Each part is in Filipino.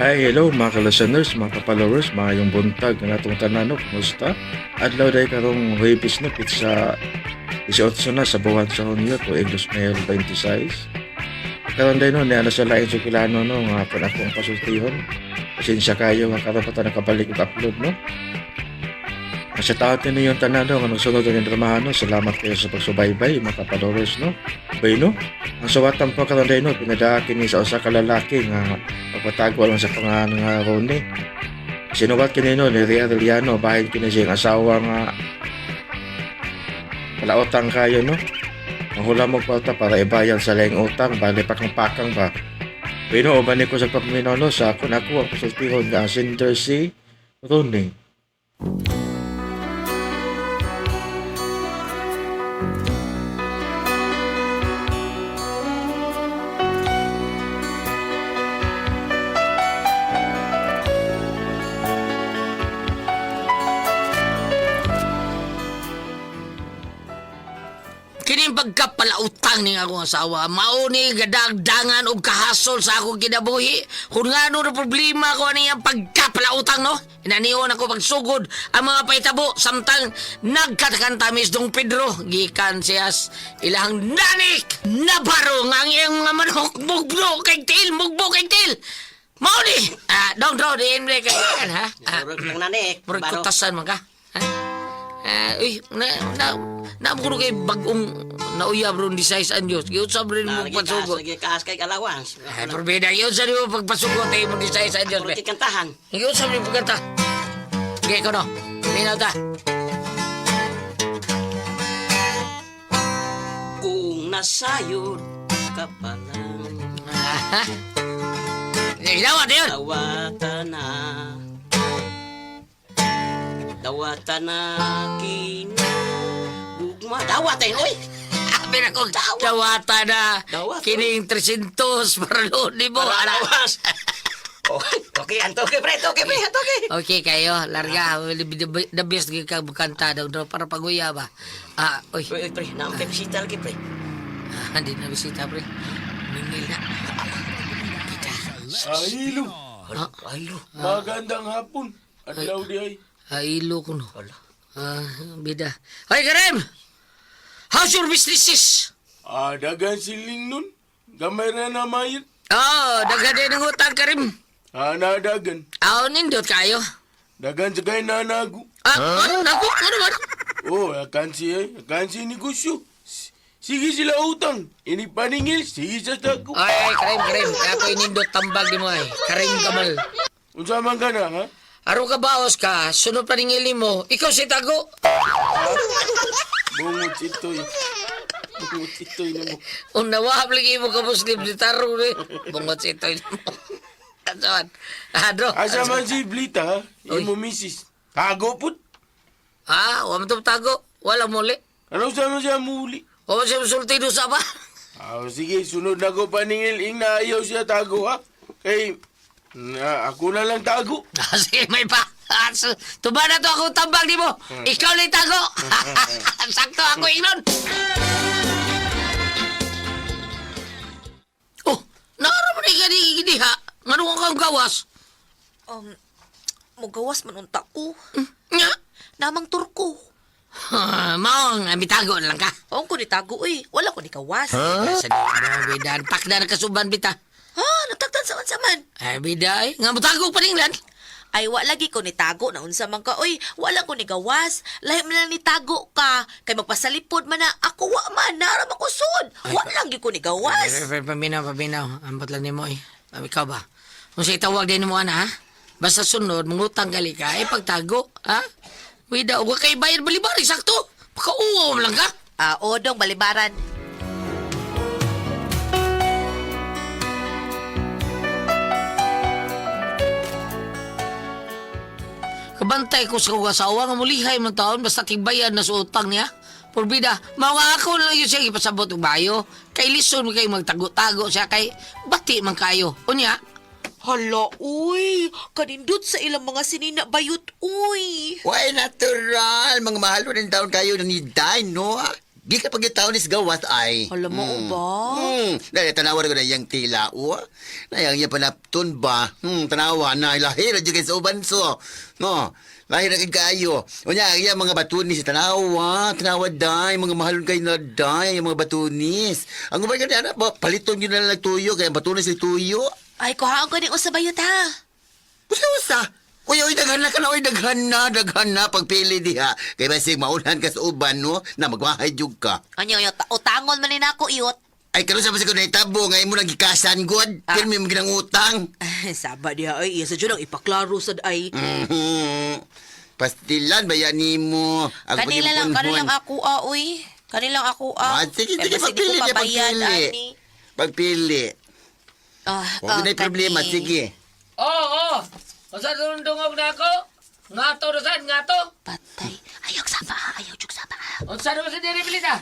Ay, hello mga ka-listeners, mga ka-followers, mga yung buntag na natong tanano, kumusta? Adlaw dahil karong Huwebes na sa 18 na sa buwan sa Hunyo to English Mayor 26. Karon dahil no, niya na sa laing sukilano no, nga kung akong pasultihon. Pasensya kayo nga karon pa ta nakabalik og upload no. Sa taot ninyo yung tanano, nga nagsunod ng dramahan no, salamat kayo sa pagsubaybay mga ka-followers no. Bay no, ang suwatan po karon dahil no, pinadaakin ni sa usa ka lalaki nga pagpatago lang sa pangalan nga Ronnie. Sinuwat kini no ni Ria Arellano bahin kini siyang asawa nga palautang kayo no. Ang hula mo kwarta para ibayan sa laing utang bali pakang-pakang ba. Pero uban ko sa paminaw no sa kun ako ang pasultihon nga sender si Ronnie. Kining pagkapalautang ning akong asawa, mauni gadagdangan og kahasol sa akong kinabuhi. Kung nga ano na problema ko niyang pagkapalautang, no? Inaniwan ako pagsugod ang mga paitabo samtang nagkatakantamis dong Pedro. Gikan siyas ilang nanik na barong ang iyang mga manok. Mugbro kay til, mugbo kay til. Mauni! Dong, diin mo kay kan, ha? Murag lang nanik. Murag kutasan man ka, ha? Naamuro kay bagong nauyab ron di 6 anyos. Giyot sa rin mo pagpasugot. Lagi kaas kay kalawans. Perbeda, giyot sa rin mo pagpasugot tayo mo di 6 anyos. Murag kantahan. Giyot sa rin pagkanta. Giyot ko no. Minaw ta. Kung nasayod ka pa lang, Ginawa na yun. Dawatan na kinabugma. Dawatan, oy! Sabi na kong dawata na Dawat, kining 300 para loon ni mo. Para lawas. Okay, antoke pre, antoke. Okay kayo, larga. The best ka bukanta daw para paguya ba. Oy. Oy, pre, naman kayo bisita lagi, pre. Hindi na bisita, pre. Mingil na. Ahilo, Aylo. magandang hapon. Adlaw di ay. Ilo ko no. Wala. Bida. Hoy, Karim! How's your businesses? Dagan siling nun. Gamay na na mayat. Daghan ng utang, Karim. Nadagan. Nindot kayo. Dagan sa kay nanago. Ano naman? Akan si negosyo. Sige sila utang. Ini paningil, sige sa tako. Ay, Karim. Ako inindot tambag di mo ay. Karim Kamal. Unsa man ka na, ha? Aro ka baos ka, sunod pa ning ili mo. Ikaw si Tago. Bungot ito'y. Bungot ito'y na mo. Unawahap lagi mo ka Muslim di taro ni. Bungot si itoy mo. Kasawan. Adro. Asa man si Blita, ha? Imo misis. Tago put. Wala mo Tago. Wala muli. Ano sa man siya muli? Wala siya sulti doon sa ba? Sige, sunod na ko paningil. Ing na ayaw siya tago, ha? Kay, ako na lang tago. Sige, may pa. Tuba na to ako tambag di mo. Ikaw lang Tago. Sakto ako ingnon. Naara mo na gini ha. Ngano kang gawas? Mugawas man unta ko. Nga. Namang turko. Maong, bitago na lang ka. Huwag ko ni tago, wala ko ni kawas. Sa di mo, bidan. Pakda na kasuban, bita. Natagtan sa man. Ay, biday. Nga bitago pa rin lan. Ay, wala lagi ko ni tago na unsa man ka. Wala ko ni gawas. Lahim na lang ni tago ka. Kay magpasalipod man na ako wa man. Naram ako sud. Wala lagi ko ni gawas. Paminaw. Ambot lang ni mo, Ikaw ba? Kung siya itawag din mo, ha? Basta sunod, mangutang gali ka, pagtago, ha? Wida, huwag kayo bayad balibari, sakto. Pakauwaw mo lang ka. Odong balibaran. Kabantay ko sa kong asawa nga mulihay man taon basta tigbayan na sa utang niya. Purbida, mga ako lang yun siya ipasabot ng bayo. Kay lison mo kayo magtago-tago siya kay bati man kayo. Unya? Hala, kanindot sa ilang mga sinina bayot, Why natural, mga mahalo rin taon kayo na ni Dine, no? Gika pag tao ni gawas ay. Alam mo ba? Dahil tanawa ko na yung tila, Nayang niya panapton ba? Tanawa na, lahir na dyan sa uban so. No, lahir na kayo. Unya, yung mga batunis, tanawa day, mga mahalon kayo na day, yung mga batunis. Ang umay ka na, paliton nyo na lang nagtuyo, kaya batunis ay tuyo. Ay, kuhaan ko ni usabayot ha. Usa. Uy, daghan na ka na, daghan na, pagpili diha. Kaya basig maunahan ka sa uban, no, na magwahay jug ka. Anyo, utangon man ni nako iyot. Ay, karon sa ko na itabo, ngayon mo nang gikasan, God. Kaya may maginang utang. Saba diha ay, isa dyan ang ipaklaro sad ay. Pastilan, bayani mo. Kanilang ako uy. Kanilang ako Sige, Kaya basta di pagpili ko niya, pabayad, pagpili. ani. Pagpili. Huwag na yung problema, kani. sige. Oo. Masa dungog na ako? Ngato na saan? Ngato? Patay. Ayaw jug saba. Unsa naman sa diri pilita?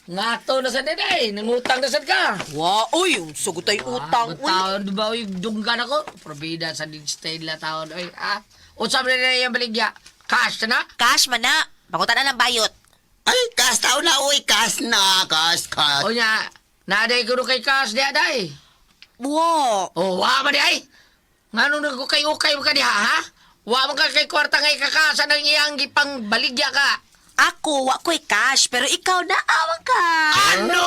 Ngato na sa deday. Nangutang na sad ka. Wa, uy, yung sugutay utang, uy. Taon ba yung dunggan ako? Probida sa stay la taon. Oy, unsa man na yung baligya? Cash na? Cash man na. Pangutan na lang bayot. Ay, kas tao na, uy, kas na, kas. O nya, naday ko kay cash di aday. Wa. Oh, wa ba di ay? Ngano na ko kay ukay mo ka diha, ha? Wa man ka kay kwarta ngay kakasa ng iyang gipang baligya ka. Ako, wa ko'y cash, pero ikaw na awang ka. Ano?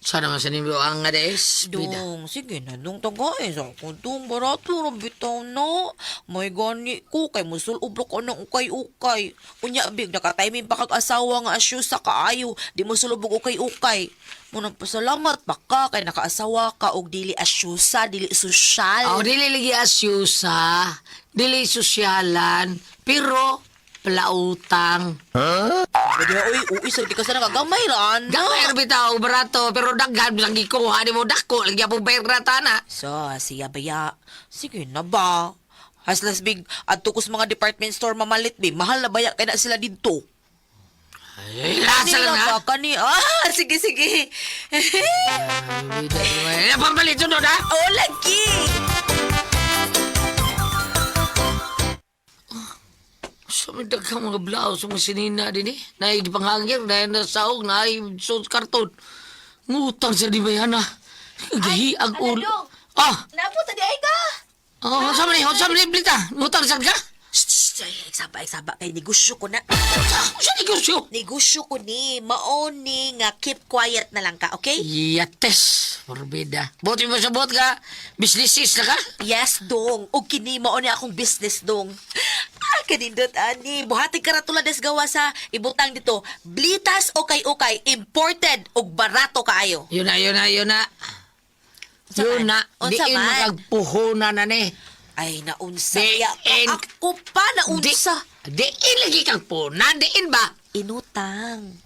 Sana man sa nimyo ang ades, bida. Dong, sige na, dong tagay. Sa kung barato, rambitaw na. May gani ko, kay musul ublok ko ng ukay-ukay. Unya, big, nakataymin pa kag asawa nga asyo sa kaayo. Di mo sulubog ukay-ukay. Munang pasalamat pa ka, kay nakaasawa ka, og dili asyusa, dili sosyal. Ako dili lagi asyusa, dili sosyalan, pero palautang. Pwede na, uy, sir, di ka sa nakagamay ran. Gawin bitaw, barato, pero daghan lang gikuha di mo dako, lagi po perrata na. So, siya baya. Sige na ba? Haslas big, adto ko sa mga department store mamalit, be. Mahal na baya kaya na sila dito. Ay, lasa lang ha. Kani, sige. Pampalit sunod ha. Oh, lagi! Sa may daghang mga blouse, mga sinina din eh. Naay di panghangir, naay nasaog, naay suot karton. Ngutang sa di ba yan ha? Gahi ang ulo. Napunta di ay ka! Oh, saan mo ni Blita? Ngutang sa ka? Eksaba, kay negosyo ko na. Saan negosyo? Negosyo ko ni, maoni nga keep quiet na lang ka, okay? Yates, forbida. Buti mo sa bot ka, businesses na ka? Yes, dong. O kini maoni akong business, dong. Kanindot, ani. Buhatig ka ratula des gawa sa ibutang dito. Blitas o kay-ukay, imported o barato kaayo. Yun na. Unsa Yun man? na, Unsa diin man? magagpuhunan na ni. Ay, naunsa. Diin. Ya, ako pa, naunsa. Diin lagi kang punan, diin ba? Inutang.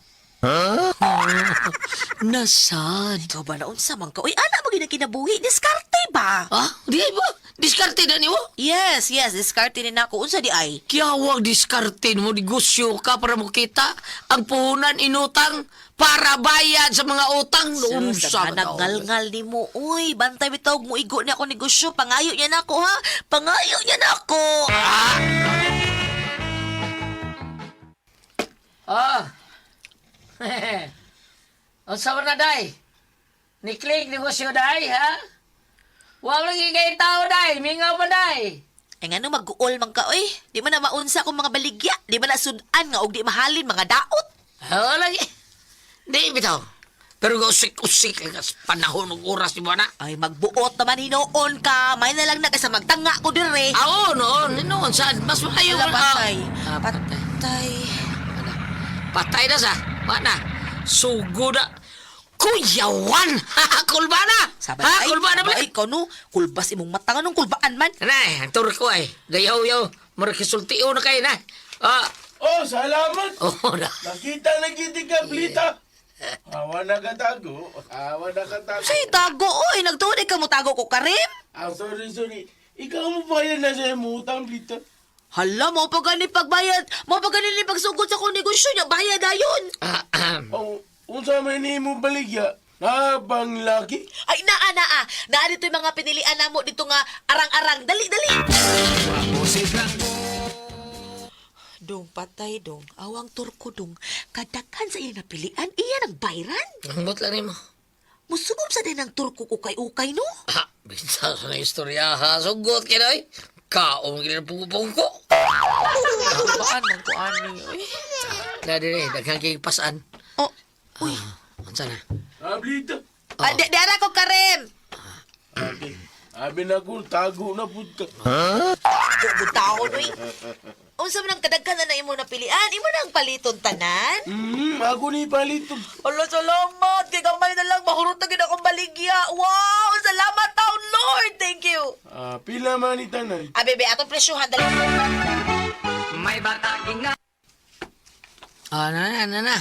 Nasad. Ikaw ba naunsa man ka? Uy, anak mo kinabuhi. Diskarte ba? Di ba? Diskarte na niyo? Yes, diskarte ni nako. Unsa di ay? Kaya huwag diskarte mo, negosyo ka para mo kita ang puhunan, inutang, para bayad sa mga utang. Noon sa Hanap ngal-ngal ni mo. Uy, bantay bitawag mo igo ni ako negosyo. Pangayo niya nako, ha? Pangayo niya nako. Ang sabar na, day. Ni-click, negosyo, day, ha? Huwag lagi kayo tao, day. Mingaw pa, day. Ay nga nung mag-uol man ka, uy. Di man na maunsa akong mga baligya. Di man na sudan nga, og di mahalin mga daot. Oo, lagi. Di, bitaw. Pero usik-usik lang sa panahon ng oras ni Buwana. Ay, magbuot naman hinoon ka. May na lang na kasi magtanga ko dire. Noon, saan? Mas maayo. Wala, patay. Patay. Patay. Patay na sa. Mana? Sugo na. Kuyawan! Kulba na! Sabay, Kulba na ba? Ay, ikaw no. Kulbas imong mata nga nung kulbaan man. Nay, ang turo ko ay. Gayaw-yaw. Marakisultiyo na kayo na. Oh, salamat. Oh, na. Nakita ka, Blita. Awa na katago. Say, tago, oy. Nagtuloy ka mo tago ko, Karim. Sorry. Ikaw mo ba yan na sa utang, Blita? Hala, mo pa gani pagbayad. Mo pa gani ni pagsugod sa kong negosyo niya. Bayad na yun. Oh, unsa man ni mo baligya? Habang laki. Ay, naa. Naa dito yung mga pinilian na mo dito nga arang-arang. Dali. Dong, patay dong. Awang turko dong. Kadakan sa iya napilian, iya nagbayran. Ambot lang ni mo. Musugob sa din ang turko ukay-ukay, no? Ha, bisa sa istorya ha. Sugot ka na eh. Kaong gila pungko. Baan man ko ani. Dadi rin, daghang kikipasaan. Oh, uy. Ansa na? Ablita. Di ara ko Karim. Okay. Abi na ko, tago na po ka. Butaon, uy. Unsa man ang kadaghan na imo napilian? Imo na ang paliton tanan? Ako ni palito. Allah, salamat. Kay gamay na lang. Mahurot na gina akong baligya. Wow! Salamat taon, Lord. Thank you. Pila man ni tanan. Bebe, atong presyohan. Dali. Na.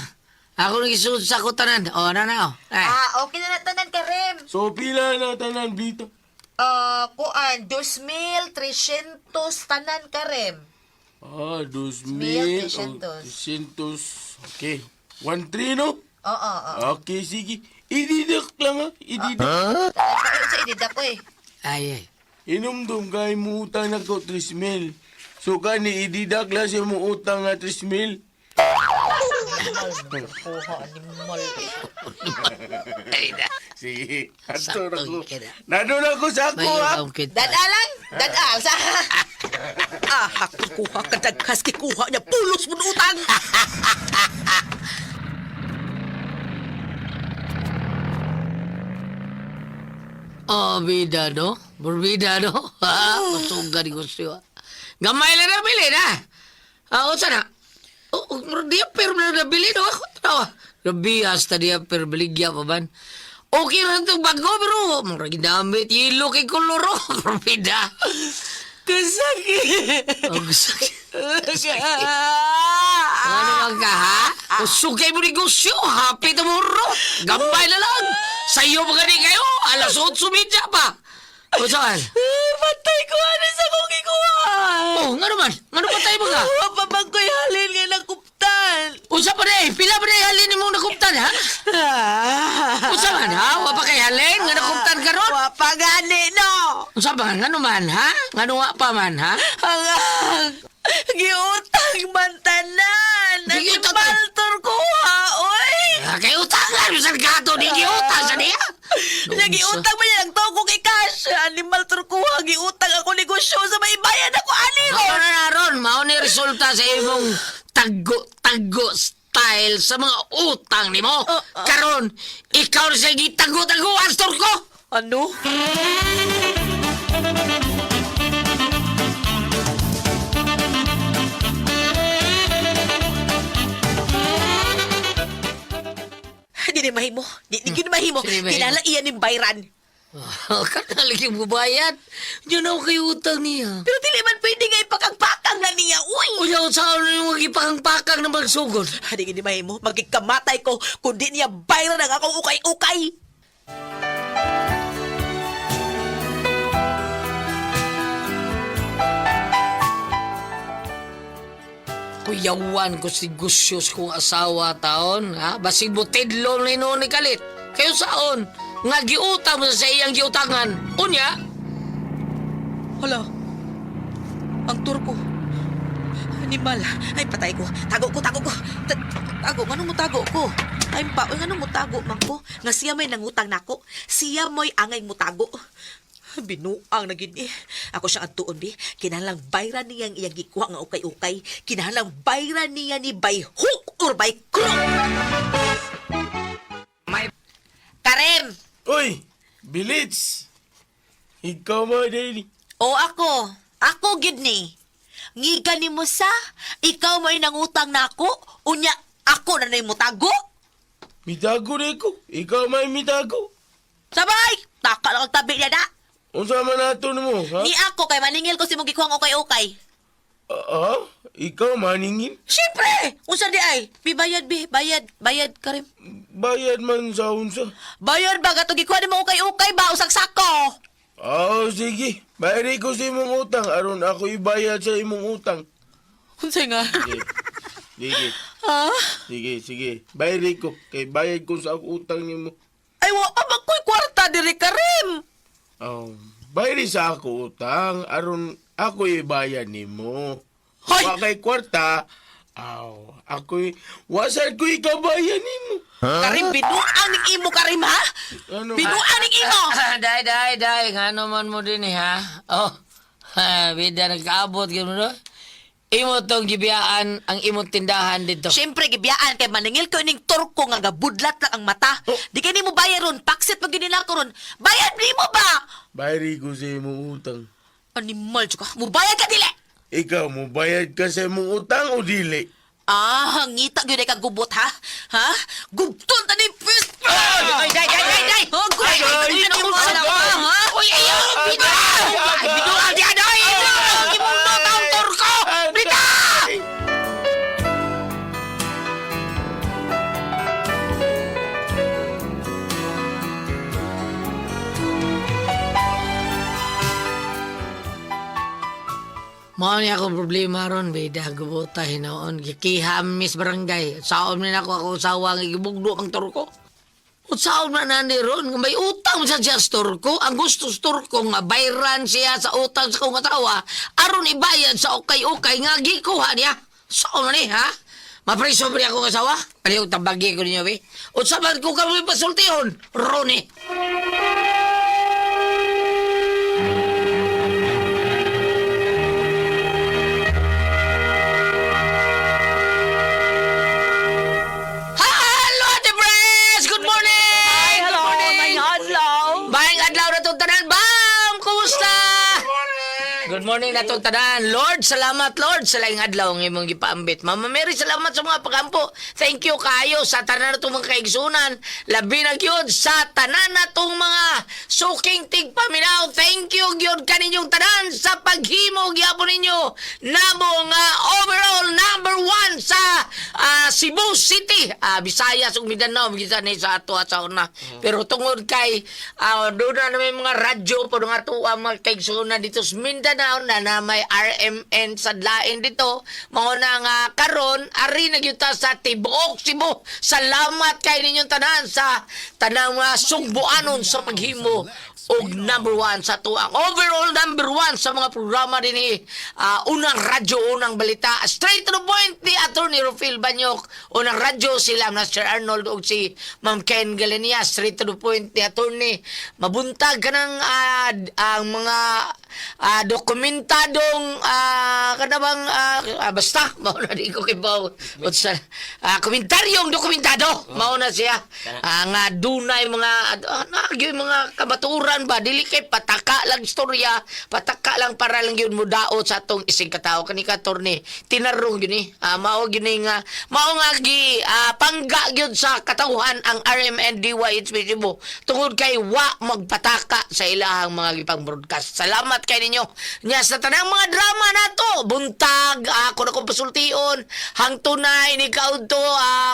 Ako nagisunod sa kutanan. Na. Okay na tanan, Karim. So pila na tanan, Blita? Kuan, 2,300 tanan, Karim. 2,000. 2,300. 300. Okay. 1,300, no? Oo. Okay, sige. Ididak lang, ha? Ididak. Kayo sa idida ko eh. Ay. Inumdum kay mo utang na ko 3,000. So kani ididak lang siya mo utang nga 3,000. Kuha, animal eh. Ay na. Sige, ato na ko. Sakto ka na. Nadun ako sa ako, ha? Mayroon kita. Dadalang? Dadal sa... Kuha ka dagkas kikuha niya. Pulos mo na utang. Bida no? Berbida no? Ha? Masuga di gusto. Gamay lang na bili na. Unsa na? Dia per na bili no? Ako tawa. Rabias ta dia per beligya pa ban. Okay na itong bago pero mura ginamit. Yelo kay koloro. Berbida. Kasakit. Ang sakit. Ano bang ka ha? Usugay mo negosyo. Happy tomorrow. Gambay na lang. Sa'yo mga di kayo. Alas 8 pa. O saan? Patay ko ano sa kong ikuha. Oh, nga naman. Nga naman tayo mga. Wapapag ko'y halin nga ng kuptan. Usa pa rin. Pila pa rin halin mo nakuptan ha? Usa man ha? Wapa kay halin nga nakuptan ka ron? Wapagani no. Usa ba? Nga naman ha? Nga nung pa man ha? Hangang. Giutang mantanan. Giutang- Nagbaltor ko ha, oy. Kay utangan. Usan gato di giutang sa niya. Nagiutang ba niya ng toko kay Cash? Animal turkuha, giutang ako negosyo sa may bayan ako, aniro. Ano na ron? Mao ni resulta sa imong tago style sa mga utang nimo. Karon, ikaw na siya gitago-tago, Astor ko! Ano? Di mahimo. Di mahimo. Di mahimo. Kilala iyan yung bayran. Kanalig yung bubayad. Diyan ako kay utang niya. Pero dili man pwede nga ipakagpakang na niya. Uy! Uyaw sa ano yung magipakang-pakang na magsugod. Di mahimo. Magkikamatay ko kung di niya bayran ang akong ukay-ukay. Kuyawan ko si Gusyos kong asawa taon, ha? Basig mo tidlon ni noon ni Kalit. Kayo saon, nga giutang mo sa iyang giutangan. Unya, Hala. Ang turko. Animal. Ay, patay ko. Tago ko. Tago. Ano mo tago ko? Ay, ano mo tago, man ko? Nga siya may nangutang nako. Siya mo'y angay mo tago. Binuang na gini. Ako siyang antuon, bi. Kinahalang bayran niya ang iyang gikuha nga ukay-ukay. Kinahalang bayran niya ni by hook or by crook. Karim! Uy, Bilits. Ikaw mo, Daddy. O ako. Ako, gid ni. Ngiga ni mo sa, ikaw may nangutang na ako, unya ako na mo tago. Mitago na ko. Ikaw may mitago. Sabay! Taka lang ang tabi niya na. Unsa man nato mo, ha? Ni ako kay maningil ko si mong gikuhang ukay-ukay. Ikaw maningin? Siyempre! Unsa di ay? Bayad, bi. Bayad, Karim. Bayad man sa unsa. Bayad ba? Gato gikuha ni mo ukay-ukay ba? Usag sako. Sige. Bayari ko sa imong utang. Aron ako ibayad sa imong utang. Unsa nga? Sige. Ha? Sige. Bayari ko. Kay bayad ko sa utang nimo. Ay, wa pa magkoy kwarta diri Karim. Oh, bayri sa ako utang aron ako ibayan nimo. Hoy! Wa kay kwarta. Ako'y wasal ko ikabayan nimo. Karim, binuang ning imo, Karim, ha? Ano? Binuang ning imo! Day. Nga naman mo din ha. Oh, bida nagkaabot gano'n no? Imo tong gibiyaan ang imong tindahan dito. Siyempre, gibiyaan kay maningil ko ning turko nga gabudlat lang ang mata. Di kay nimo bayar ron, paksit pag ginila ko ron. Bayad nimo ba? Bayri ko sa imong utang. Animal, ka. Mubayad ka, dili! Ikaw mo bayad ka sa imong utang o dili? Hangita gyud ka gubot, ha? Ha? Gubton ta ni pis! Ay, day! Oh, gulay ka mo sa ha? Uy, ayaw! Binuang di adoy! Imong taong turko! Bita! Mao ni akong problema ron, beda gubota hinaon gikiham mis barangay. Saon man ako usawa nga gibugdo ang turko. Utsaon man nani ron nga may utang sa siya sa turko. Ang gusto sa turko nga bayran siya sa utang sa kong asawa aron ibayad sa ukay-ukay nga gikuha niya. Saon man ni ha? Mapriso ba niya akong asawa? Palihog tabagi ko ninyo, be. Utsa man ko kami pasultihon, Ronnie. Hello, Ate Pres! Good morning! Hello, Good morning! may adlaw. Bayang adlaw na itong tanan. Bam! Kumusta? Good morning na itong tanan. Lord, salamat Lord sa laing adlaw ng imong gipaambit. Mama Mary, salamat sa mga pagampo. Thank you kayo sa tanan na itong mga kaigsunan. Labi na gyud sa tanan na itong mga suking tigpaminaw. Thank you gyud kaninyong tanan sa paghimo gyapon ninyo. Namo nga overall number 1 sa Cebu City. Visayas ug Mindanao gisan ni sa ato sa una. Pero tungod kay doon na may mga radyo po nga ato ang mga kaigsunan dito sa Mindanao na may RMN sa lain dito. Mga na nga karon ari na gyud ta sa tibuok Cebu. Salamat kay ninyong tanan sa tanang mga sugbuanon sa paghimo og number 1 sa tuang overall number 1 sa mga programa dinhi unang radyo unang balita straight to the point ni Attorney Rufil Banyok unang radyo sila Master Arnold ug si Ma'am Ken Galenia straight to the point ni Attorney mabuntag kanang ang mga dokumentadong kanabang basta mao na di ko kibaw sa komentaryong dokumentado mao na siya nga dunay mga mga kabaturan ba dili kay pataka lang istorya pataka lang para lang yun mudaot sa atong isig katao kani ka Attorney tinarong yun mao gyud nga mao nga gi pangga gyud sa katawhan ang RMN DYHP Cebu tungod kay wa magpataka sa ilahang mga gipang broadcast salamat kay ninyo nya sa tanang mga drama nato buntag ako na kong pasultion hangtod na ini kaudto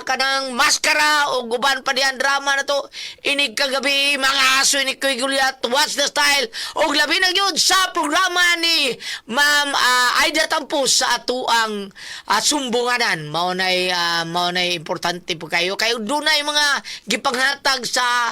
kanang maskara o guban pa diyan drama na to inig kagabi mga aso inig koy Juliet what's the style og labi na gyud sa programa ni Ma'am Aida Tampos sa atuang sumbunganan mao nay importante po kayo dunay mga gipanghatag sa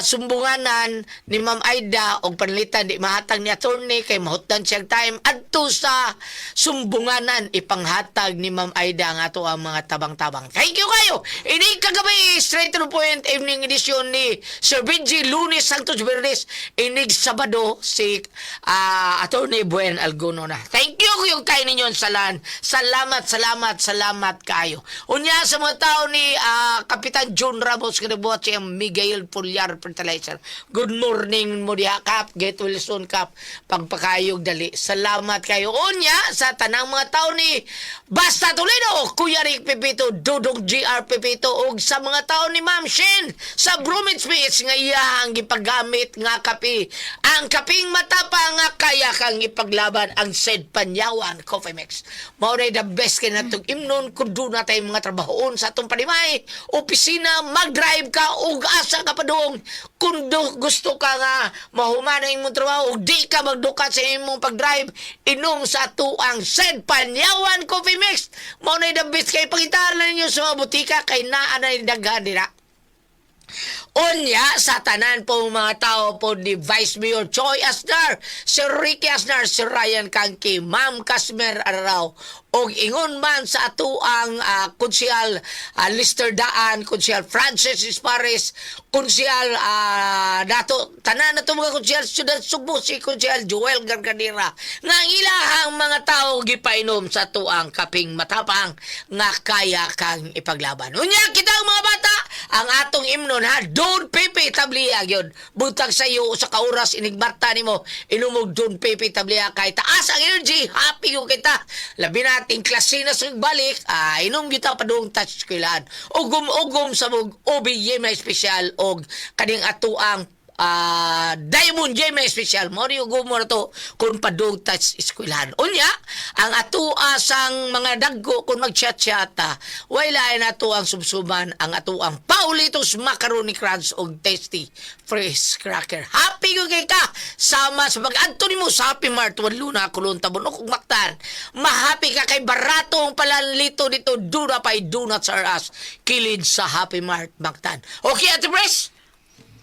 sumbunganan ni Ma'am Aida og panlitan di mahatag ni attorney kay mahutdan siyang time adto sa sumbunganan ipanghatag ni Ma'am Aida ang ato ang mga tabang-tabang thank you kayo ini kagabi straight to the point evening edition ni Sir Benji Lunes Santos Verdes inig Sabado si Attorney Buen Alguno na. Thank you yung kayo ninyo salan. Salamat kayo. Unya sa mga tao ni Kapitan John Ramos kinabuhat siyang Miguel Pulgar Fertilizer. Good morning mo diha Kap, Get Wilson Kap, pagpakayog dali. Salamat kayo. Unya sa tanang mga tao ni Basta Toledo, Kuya Rick Pepito, Dudong GR Pepito, ug sa mga tao ni Ma'am Shin sa Bromage Beach nga iya ang gipagamit nga kape. Ang kaping matapa nga kaya kang ipaglaban ang Sed Panyawan Coffee Mix. Mao the best kay natong imnon kun do na tay mga trabahoon sa atong panimay, opisina, mag-drive ka ug asa ka padung. Kun gusto ka nga mahuman ang imong trabaho ug di ka magdukat sa imong pag-drive, inom sa ato ang Sed Panyawan Coffee Mix. Mao the best kay pangitalan ninyo sa mga butika kay naa na daghan dira. Unya sa tanan po mga tao po ni Vice Mayor Choi Asnar, si Ricky Asnar, si Ryan Kangki, Ma'am Casmer Arao, og ingon man sa ato ang konsyal Lister Daan, konsyal Francis Ispares, konsyal dato tanan na to mga konsyal Siyudad Subo, si konsyal Joel Gargadera, nga ang ilahang mga tao gipainom sa ato ang kaping matapang nga kaya kang ipaglaban. Unya kita mga bata, ang atong imnon ha, Don Pepe Tablia yun. Buntag sa iyo sa kauras inigbarta nimo, inumog Don Pepe Tablia kay taas ang energy, happy ko kita. Labi nating klase na sa balik, inom kita pa doong touch kilan. Ugom-ugom sa mong OBM na espesyal og kaning ato ang Diamond Gem na espesyal. Mario Gumor to kung padong touch eskwelahan. Unya, ang ato asang mga daggo kung mag-chat-chata, wala na to ang subsuban ang ato ang Paulitos Macaroni Crunch og Tasty Fresh Cracker. Happy ko kay ka sama sa pag-adto nimo sa Happy Mart Luna kulon tabon ug maktan. Mahappy ka kay baratong palanlito dito dura pay donuts are us kilid sa Happy Mart Maktan. Okay, Ate Pres?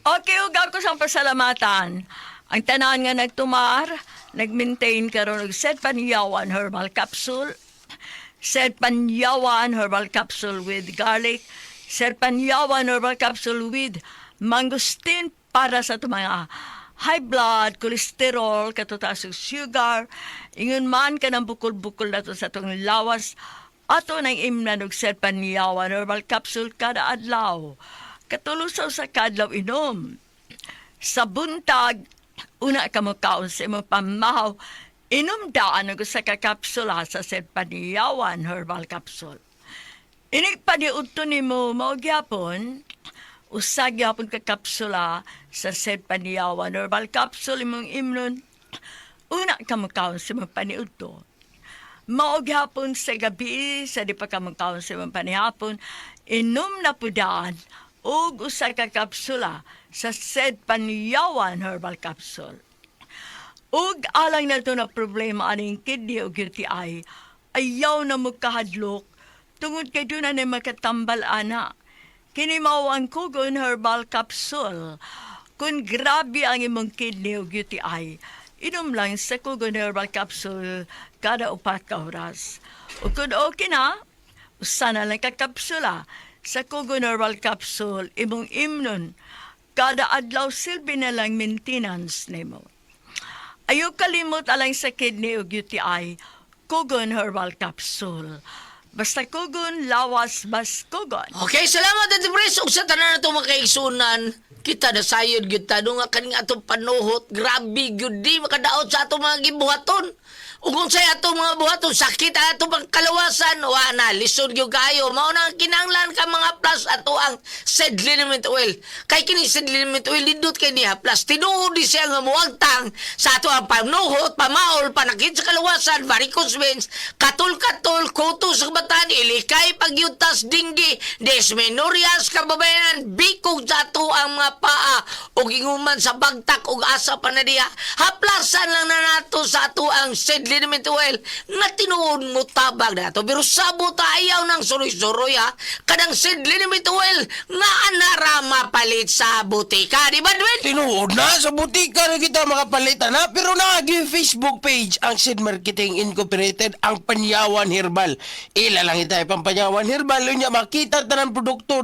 Okay, ugaw ko sa pasalamatan. Ang tanan nga nagtumar, nag-maintain karon og Set Panyawan Herbal Capsule, Set Panyawan Herbal Capsule with garlic, Set Panyawan Herbal Capsule with mangosteen para sa mga high blood, cholesterol, katutas og sugar, ingon man ka ng bukol-bukol na to sa itong lawas, ato nang imnan og Set Panyawan Herbal Capsule kada adlaw. Katulusaw sa kadlaw inom. Sa buntag, una ka mo kaon sa imong pamahaw, inom daan ang sa kakapsula sa Set Paniyawan Herbal Capsule. Inig paniudto ni mo maugyapon, usag yapon kakapsula sa Set Paniyawan Herbal Capsule imong imnon, una ka mo kaon sa imong paniudto. Maugyapon sa gabi, sa di pa ka mo kaon sa imong panihapon, inom na po daan, ug usa ka kapsula sa Set Panyawan Herbal Capsule. Ug alang na ito na problema aning kidney o UTI, ayaw na magkahadlok, tungod kay doon na makatambal ana. Kini mao ang Kugon Herbal Capsule. Kung grabe ang imong kidney o UTI, inom lang sa Kugon Herbal Capsule kada 4 ka oras. O kung okay na, usa na lang kakapsula sa Kugon Herbal Capsule, imong imnon, kada adlaw silbi na lang maintenance nimo. Ayaw kalimot alang sa kidney o UTI, Kugon Herbal Capsule. Basta Kugon, lawas, bas Kugon. Okay, salamat Ate Pres. Ug sa tanan na itong makaigsunan, kita na sayod gyud ta nga kaning atong panuhot, grabe gyud di makadaot sa atong mga gibuhaton. Ug kung say atong mga buhaton sakit ato pang kalawasan, wa na lisod gyud kayo. Mao na kinahanglan ka mga plus ato ang seed liniment oil. Kay kini seed liniment oil didot kay niya plus tinuod di siya nga muagtang sa ato ang panuhot, pamaol, panakit sa kalawasan, varicose veins, katul-katul, kuto sa kabatan, ilikay, pagyutas, dinggi, dysmenorias, kababayanan, bikog sa ato ang mga paa, ug inguman sa bagtak ug asa pa na diha. Haplasan lang na nato sa ato ang seed liniment oil nga tinuod mo tabag na to. Pero sabot ayaw ng suroy-suroy ha. Kadang seed liniment oil nga anara mapalit sa butika. Di ba, Dwayne? Tinuod na sa butika na kita makapalitan na, pero naging Facebook page ang Seed Marketing Incorporated, ang Panyawan Herbal. Ila lang ita pang Panyawan Herbal, yun niya makita tanang produkto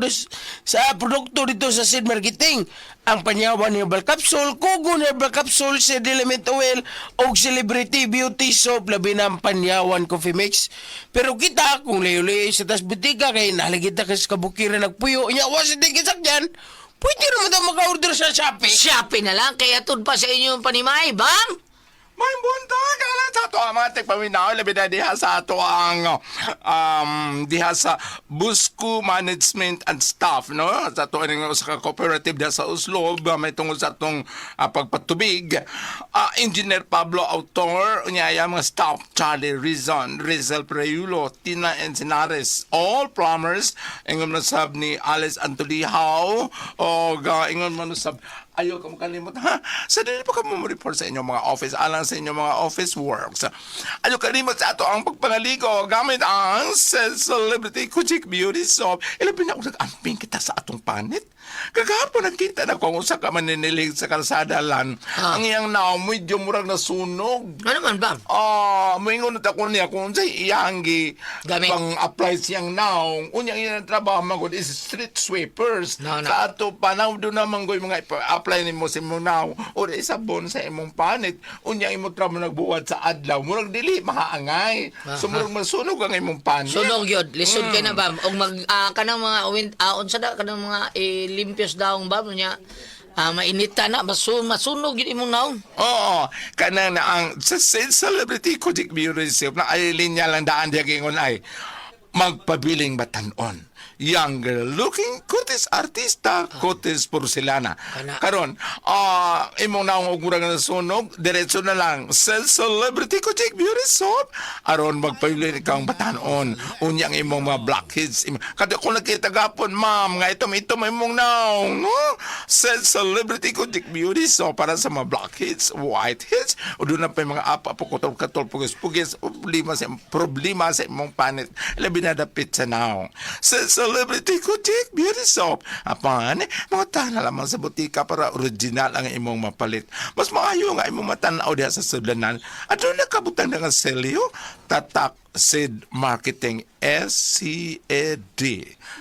sa produkto dito sa Seed Marketing. Ang Panyawan Herbal Capsule, Kugon Herbal Capsule, Seed Element Oil, o Celebrity Beauty Soap, labi ng Panyawan Coffee Mix. Pero kita, kung layo-layo sa tas butika, kaya nalagita ka sa kabukiran nagpuyo, niya, wasit din kisak dyan, pwede naman tayo maka-order sa Shopee. Shopee na lang, kaya tun pa sa inyo yung panimay, bam? May buntag, alam sa ato ang mga tigpaminaw, labi na diha sa ato ang diha sa Busco Management and Staff, no? Sa ato ang sa cooperative diha sa Oslo, may tungkol sa atong pagpatubig. Engineer Pablo Autor, unyaya mga staff, Charlie Rizal Preulo, Tina Encinares, all plumbers, ingon manusab ni Alice Antolihaw, o ingon manusab ayaw ka makalimot, ha? Sa dili pa ka mo report sa inyong mga office alang sa inyong mga office works. Ano kalimot sa ato ang pagpangaligo gamit ang Celebrity Kojic Beauty Soap. Ilabi na ako nag-amping kita sa atong panit. Kagahapon nakita na kung usa ka maninilig sa kalsada lan. Ang iyang naong medyo murag nasunog. Ano man, Bam? Moingon na ako niya kung sa'y iyang Gamit. pang-apply siyang naong. Unyang iyang trabaho magod is street sweepers. No. Sa ato panaw doon naman ko mga apply ni mo sa imong naong. O isabon sa imong panit. Unyang imong trabaho nagbuwad sa adlaw. Murag dili, makaangay. So murag masunog ang imong panit. Sunog yun. Lisod kay na, Bam. O kanang mga unsa da kanang mga limpyos daong, Bam, niya. Mainita na, masunog yun imong naong. Oo, kanang na ang sa Celebrity Kojic Beauty Soap na ay linya lang daan diya gingon ay magpabiling batanon. Younger looking kutis artista, kutis porcelana. Karon, imong naong og murag na sunog, diretso na lang sa Celebrity Kojic Beauty Soap aron magpabiling kang batanon. Unyang imong mga blackheads. Kada ko nakita gapon, ma'am, nga ito imong naong, no? Sa Celebrity Kojic Beauty Soap para sa mga blackheads, whiteheads, o doon na pa yung mga apa-katol pugis-pugis, problema sa imong panit. Labi na dapit sa naong. Sa Celebrity Kojic Beauty Soap. Apan, mga tana lamang sa butika para original ang imong mapalit. Mas maayo nga imong matanaw diha sa sudlanan. At doon nakabutang na nga selyo, tatak Seed Marketing, SCAD.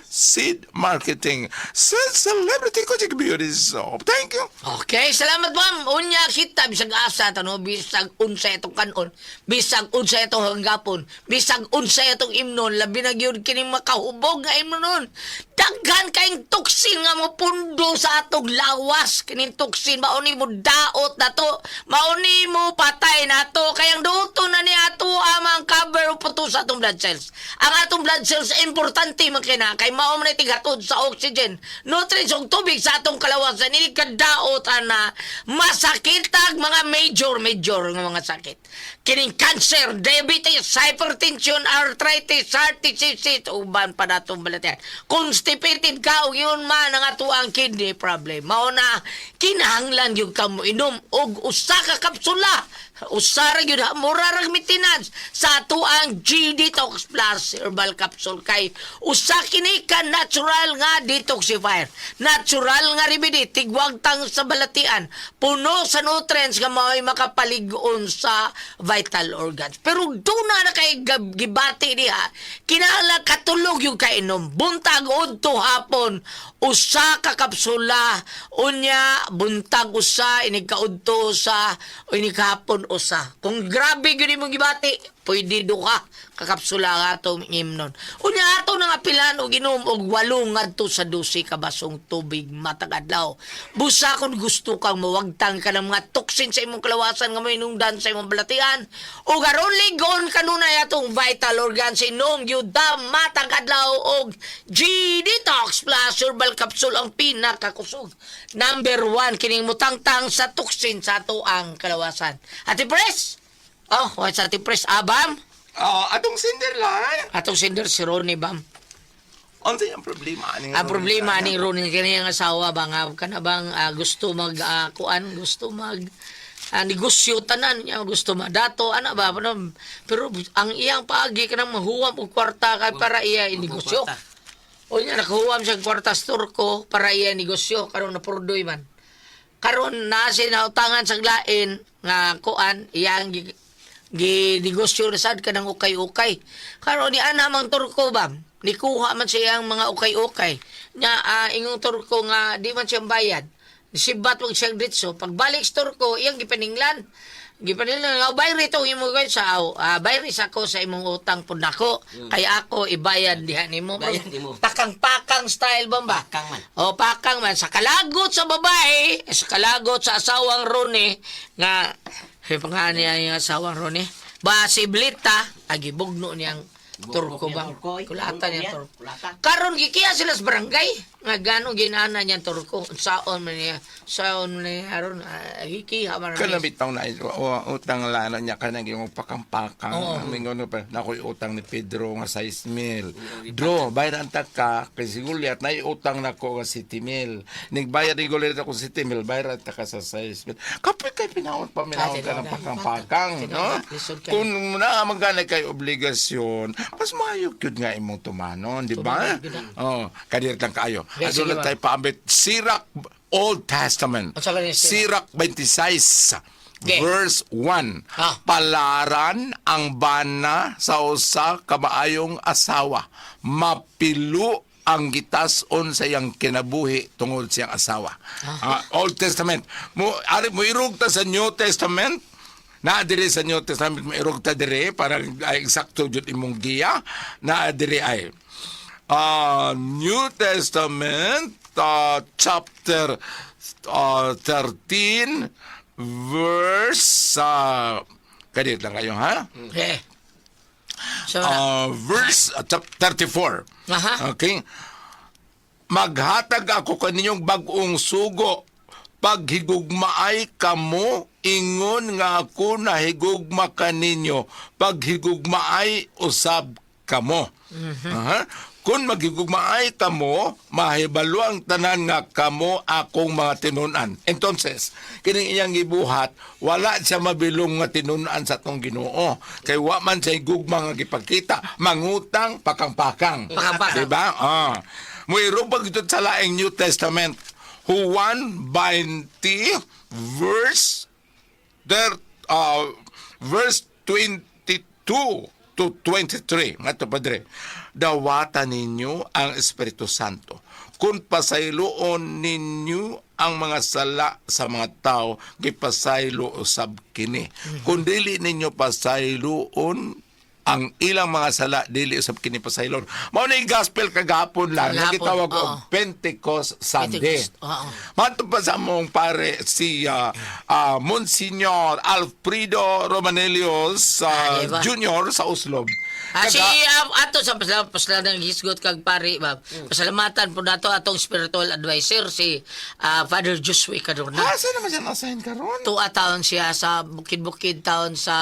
Seed Marketing sa Celebrity Kojic Beauty Soap. Thank you. Okay, salamat, Bam. Unya kita bisag asa tano, bisag unsa itong kanon, bisag unsa itong hanggapon, bisag unsa itong imnon, labi na gyud kining makahubog nga imnon. Daghan kaing toksin nga mo pundo sa atong lawas. Kining toksin mauni mo daot nato, mauni mo patay nato, kayang duto na ni ato amang cover po sa atong blood cells. Ang atong blood cells importante man kina kay mao man tigatod sa oxygen, nutrients ug tubig sa atong kalawasan. Ini kadaot ana masakitag mga major nga mga sakit. Kining cancer, diabetes, hypertension, arthritis, heart disease, uban pa natong balatian. Constipated ka, o yun man ang ato ang kidney problem. Mao na, kinahanglan yung kamo inom og usa ka kapsula. Usara yun, murarag maintenance sa ato ang G-Detox Plus Herbal Capsule kay usa kini ka natural nga detoxifier. Natural nga remedy, tigwag tang sa balatian. Puno sa nutrients nga may makapaligon sa vital organs. Pero doon na kay gibati niya, kinahanglan katulog yung kainom. Buntag udto hapon, usa ka kapsula, unya buntag usa, inigkaudto usa, o inigkahapon usa. Kung grabe yun mong gibati, pwede duha kakapsula nga itong imnon. Unya ato nang apilan o ginom og 8 ngadto sa 12 ka basong tubig matag adlaw. Busa kung gusto kang mawagtang ka ng mga toksin sa imong kalawasan nga mainungdan sa imong balatian. O garon ligon kanunay atong vital organs inom gyud matag adlaw og G-Detox Plus Herbal Capsule ang pinakakusog. Number 1 kining mutangtang sa toksin sa ato ang kalawasan. Ate Pres? Oh, what's Ate Pres? Bam? Atong Cinderline. Atong sender si Ronnie, Bam. Ano ang problema? Ang problema ni Ronnie kaniyang asawa ba nga kana bang gusto mag gusto mag negosyo tanan niya, gusto madato ana ba pero ang iyang paagi kanang mahuwam og kwarta kay para iya inegosyo. O niya nakahuwam siya kwarta sa Turko para iya negosyo karon napurdoy man. Karon na sinautangan sa lain nga kuan iyang ginegosyo na sad kanang ukay-ukay. Karon ni ana mang Turko, Bam, nikuha man siyang mga ukay-ukay. Nya ingong Turko nga di man siyang bayad. Sibat wag siyang ditso. Pagbalik sa Turko, iyang gipaninglan. Gipaninglan nga bayri to imo guys sa bayri sa ko sa imong utang pud nako. Kaya ako ibayad diha nimo. Bayad nimo. Pakang-pakang style ba? Pakang man. O pakang man sa kalagot sa babae, sa kalagot sa asawang Ronnie nga pangani ang asawang Ronnie. Ba si Blita agibugno niyang Turko ba? Kulatan niya turko. Kulatan. Karon gikiya sila sa barangay. Nga gano'ng ginana niya turko. Saon man niya. Saon man niya ron. Gikiya man. Kana bitaw na utang lana niya kanang yung pakampakang. Oo. Mingon pa nakoy utang ni Pedro nga 6,000. Dro, bayaran ta ka kay sigulyat na utang nako nga 7,000. Nigbayad ni gulit ako 7,000, bayaran ta ka sa 6,000. Kapit kay pinawon pa minawon ka ng pakampakang, no? Lisod kayo. Kung na magana kay obligasyon, mas maayo gyud nga imong tumanon, di ba? Oh, kadir lang kayo. Okay, sige Aduna ba? tayo paambit Sirach Old Testament. Ang sabi niya, Sirach 26. Okay. Verse 1. Ah. Palaran ang bana sa usa ka maayong asawa. Mapilo ang gitason sa iyang kinabuhi tungod siyang asawa. Old Testament. Mo irog ta sa New Testament. Na diri sa New Testament mo irog ta diri para eksakto jud imong giya. Na diri ay New Testament chapter 13 verse kadit lang kayo ha. Okay. So, Verse 34. Aha. Okay. Maghatag ako kaninyong bag-ong sugo. Paghigugmaay kamo, ingon nga ako na higugma kaninyo. Paghigugmaay usab kamo. Aha. Kung maghigugmaay kamo, mahibalo ang tanan nga kamo akong mga tinunan. Entonces, kining iyang gibuhat, wala siya mabilong nga tinunan sa atong Ginoo. Kay wa man siya gugma nga gipakita, mangutang pakang-pakang. Pakang-pakang. Diba? Muiro pag ito sa laing New Testament, Juan 20 verse 22 to 23. Nga ito, Padre. Dawatan ninyo ang Espiritu Santo. Kung pasayloon ninyo ang mga sala sa mga tao, gipasaylo usab kini. Kung dili ninyo pasayloon ang ilang mga sala, dili usab kini pasaylon. Mao na yung gospel kagapon lang, Kagapon, nagitawag oo. og Pentecost Sunday. Pentecost, oo. Mato pa sa mong pare si Monsignor Alfredo Romanelios diba? Jr. sa Oslo. si ato sa pasalanan hisgot kag pari ba. Pasalamatan po nato atong spiritual advisor si Father Joshua Cadorna. Saan naman siya na-assign karon? Tuwa taon siya sa bukid-bukid taon sa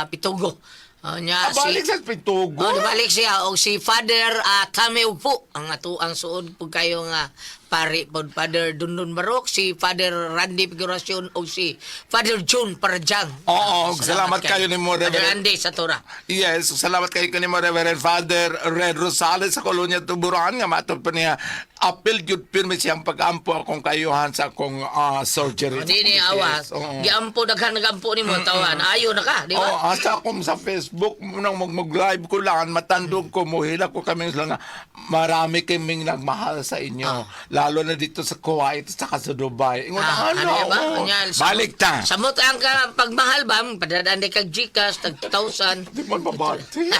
Pitugo. Nya Balik sa Pitugo. balik siya og si Father Cameo po ang ato ang suod po kayo nga pari pod Father Dundun Barok, si Father Randy Figuracion o si Father John Parajang. Oo, salamat kayo ni mo, Father Reverend. Randy sa Tora. Yes, salamat kayo kanimo Reverend Father Red Rosales sa Kolonya Tuburan nga matod pa niya apil jud pirmi siyang pag-ampo akong kayuhan sa akong surgery. Hindi ni awas. Oo. Giampo daghan nagampo nimo tawan. Ayo na ka, di Oh, ba? asa akong sa Facebook nang mag-live ko lang matandog ko muhila ko kami lang nga marami kaming nagmahal sa inyo. Lalo na dito sa Kuwait at saka sa Dubai. Ingon, Ano ba? oo. Anyal, Balik ta. Samot ang ka pagmahal ba? Padadaan di kag Gcash tag 2,000. Di mo mabati.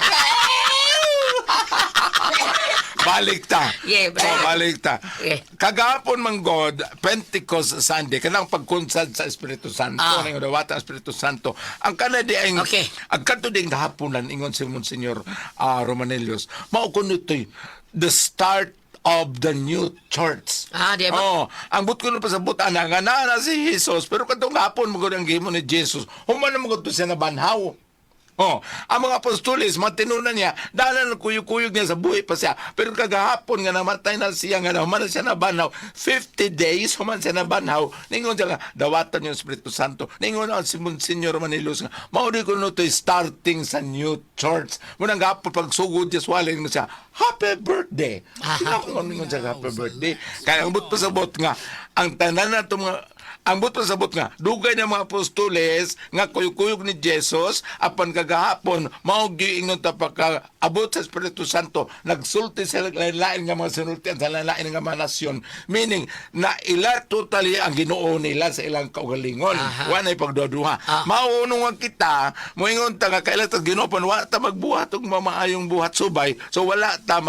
Balik ta. Yeah, balik. Balik ta. Yeah. Kagapon man God, Pentecost Sunday, kanang pagkunsad sa Espiritu Santo, ng dawatan ang Espiritu Santo. Ang kanadi ay, Okay. ang kanto ding hapunan, ingon si Monsignor Romanelius, mao kuno to'y the start of the new church. Di ba? Oh, ang but ko pa sa buta na nga na si Jesus, pero katong hapon mo ang gimo ni Jesus, human na mo siya na banhaw. Oh, ang mga apostoles, matinunan niya, dahil na kuyog-kuyog niya sa buhay pa siya. Pero kagahapon nga namatay na siya nga, human na siya na banhaw. 50 days, human siya na banhaw. Ningon siya nga, dawatan yung Espiritu Santo. Ningon na si Monsignor Manilos nga, mauri ko no to'y starting sa new church. Munang gapon, pag sugod niya, swalin mo siya, happy birthday. Ningon siya, happy birthday. Kaya ang but pa sa bot nga, ang tanan na itong mga, ang buto sa but nga, dugay ng mga apostoles nga kuyog-kuyog ni Jesus apan kagahapon mao giingon ta pagka-abot sa Espiritu Santo nagsulti sa lain nga mga sinultian sa lain nga mga nasyon, meaning na ila totally ang Ginoo nila sa ilang kaugalingon. Wa nay pagduduha. Mao kita moingon ta nga kaila ta Ginoo pan wa ta magbuhat og mamaayong buhat subay, so wala ta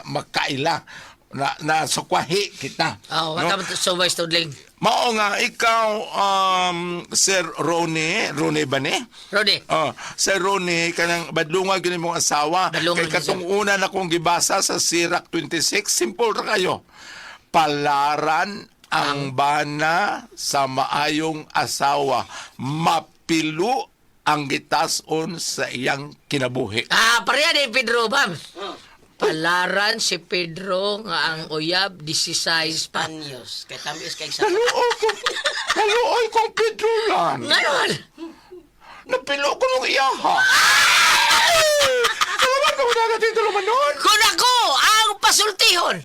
makaila. na sukwahi kita. Oh, no? wata mo subay studling. Mao nga ikaw Sir Ronnie ba ni? Rodi. Sir Ronnie kanang badlunga gini mong asawa. Badlungan Kay ni katong una na kong gibasa sa Sirach 26, simple ra kayo. Palaran ang bana sa maayong asawa, mapilo ang gitason sa iyang kinabuhi. Pareha ni Pedro, bam. Palaran si Pedro nga ang uyab 16 pa. Anyos. Kay tamis kay sa... Naluoy kong Pedrolan. Ngayon, Napilo ko nung iyaha. Salamat ko na natin tulumanon. kung ako ang pasultihon,